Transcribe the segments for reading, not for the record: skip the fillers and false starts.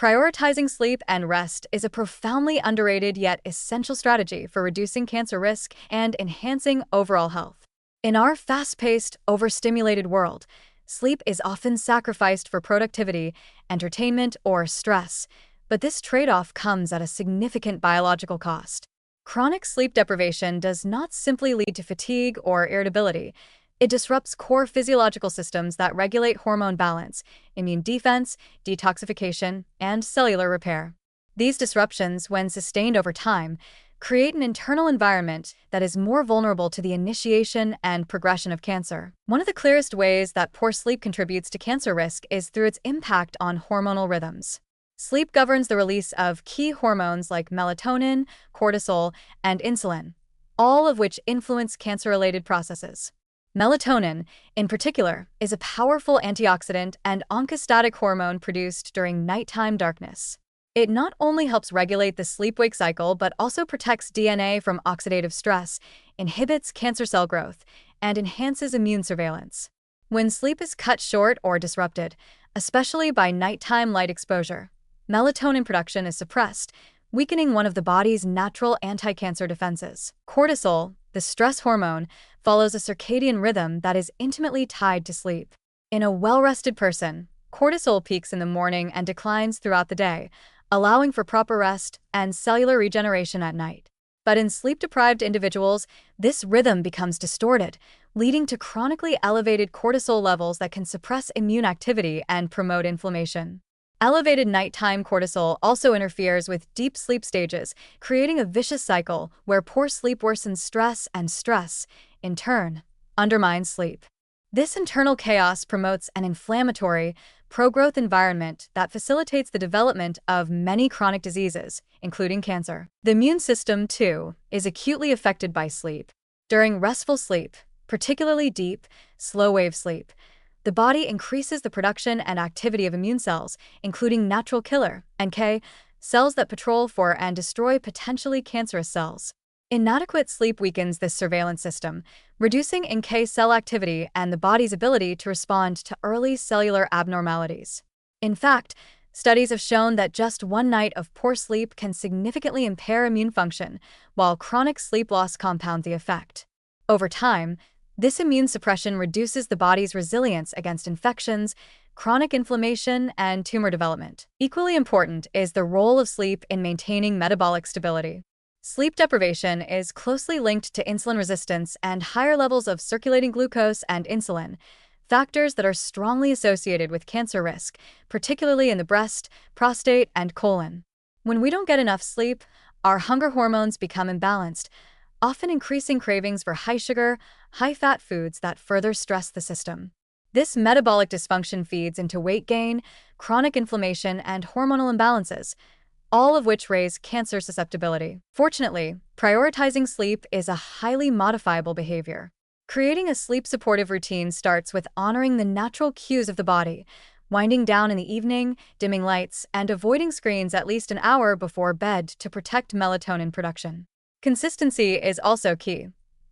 Prioritizing sleep and rest is a profoundly underrated yet essential strategy for reducing cancer risk and enhancing overall health. In our fast-paced, overstimulated world, sleep is often sacrificed for productivity, entertainment, or stress, but this trade-off comes at a significant biological cost. Chronic sleep deprivation does not simply lead to fatigue or irritability. It disrupts core physiological systems that regulate hormone balance, immune defense, detoxification, and cellular repair. These disruptions, when sustained over time, create an internal environment that is more vulnerable to the initiation and progression of cancer. One of the clearest ways that poor sleep contributes to cancer risk is through its impact on hormonal rhythms. Sleep governs the release of key hormones like melatonin, cortisol, and insulin, all of which influence cancer-related processes. Melatonin, in particular, is a powerful antioxidant and oncostatic hormone produced during nighttime darkness. It not only helps regulate the sleep-wake cycle but also protects DNA from oxidative stress, inhibits cancer cell growth, and enhances immune surveillance. When sleep is cut short or disrupted, especially by nighttime light exposure, melatonin production is suppressed, weakening one of the body's natural anti-cancer defenses. Cortisol, the stress hormone, follows a circadian rhythm that is intimately tied to sleep. In a well-rested person, cortisol peaks in the morning and declines throughout the day, allowing for proper rest and cellular regeneration at night. But in sleep-deprived individuals, this rhythm becomes distorted, leading to chronically elevated cortisol levels that can suppress immune activity and promote inflammation. Elevated nighttime cortisol also interferes with deep sleep stages, creating a vicious cycle where poor sleep worsens stress, and stress, in turn, undermines sleep. This internal chaos promotes an inflammatory, pro-growth environment that facilitates the development of many chronic diseases, including cancer. The immune system, too, is acutely affected by sleep. During restful sleep, particularly deep, slow-wave sleep, the body increases the production and activity of immune cells, including natural killer, NK, cells that patrol for and destroy potentially cancerous cells. Inadequate sleep weakens this surveillance system, reducing NK cell activity and the body's ability to respond to early cellular abnormalities. In fact, studies have shown that just one night of poor sleep can significantly impair immune function, while chronic sleep loss compounds the effect. Over time, this immune suppression reduces the body's resilience against infections, chronic inflammation, and tumor development. Equally important is the role of sleep in maintaining metabolic stability. Sleep deprivation is closely linked to insulin resistance and higher levels of circulating glucose and insulin, factors that are strongly associated with cancer risk, particularly in the breast, prostate, and colon. When we don't get enough sleep, our hunger hormones become imbalanced, often increasing cravings for high-sugar, high-fat foods that further stress the system. This metabolic dysfunction feeds into weight gain, chronic inflammation, and hormonal imbalances, all of which raise cancer susceptibility. Fortunately, prioritizing sleep is a highly modifiable behavior. Creating a sleep-supportive routine starts with honoring the natural cues of the body, winding down in the evening, dimming lights, and avoiding screens at least an hour before bed to protect melatonin production. Consistency is also key.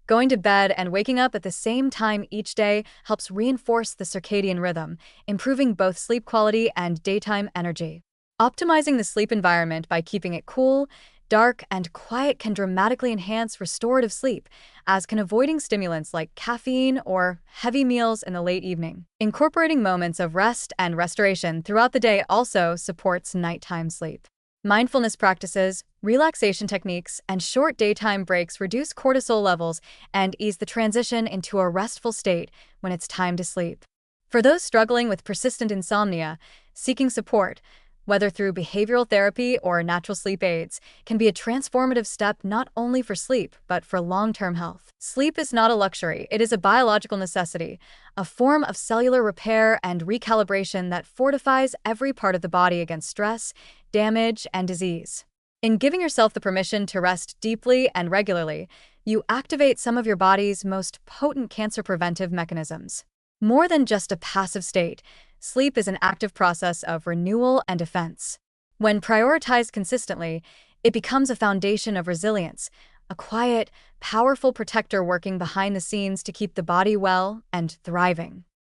Going to bed and waking up at the same time each day helps reinforce the circadian rhythm, improving both sleep quality and daytime energy. Optimizing the sleep environment by keeping it cool, dark, and quiet can dramatically enhance restorative sleep, as can avoiding stimulants like caffeine or heavy meals in the late evening. Incorporating moments of rest and restoration throughout the day also supports nighttime sleep. Mindfulness practices, relaxation techniques, and short daytime breaks reduce cortisol levels and ease the transition into a restful state when it's time to sleep. For those struggling with persistent insomnia, seeking support, whether through behavioral therapy or natural sleep aids, can be a transformative step not only for sleep, but for long-term health. Sleep is not a luxury, it is a biological necessity, a form of cellular repair and recalibration that fortifies every part of the body against stress, damage, and disease. In giving yourself the permission to rest deeply and regularly, you activate some of your body's most potent cancer-preventive mechanisms. More than just a passive state, sleep is an active process of renewal and defense. When prioritized consistently, it becomes a foundation of resilience, a quiet, powerful protector working behind the scenes to keep the body well and thriving.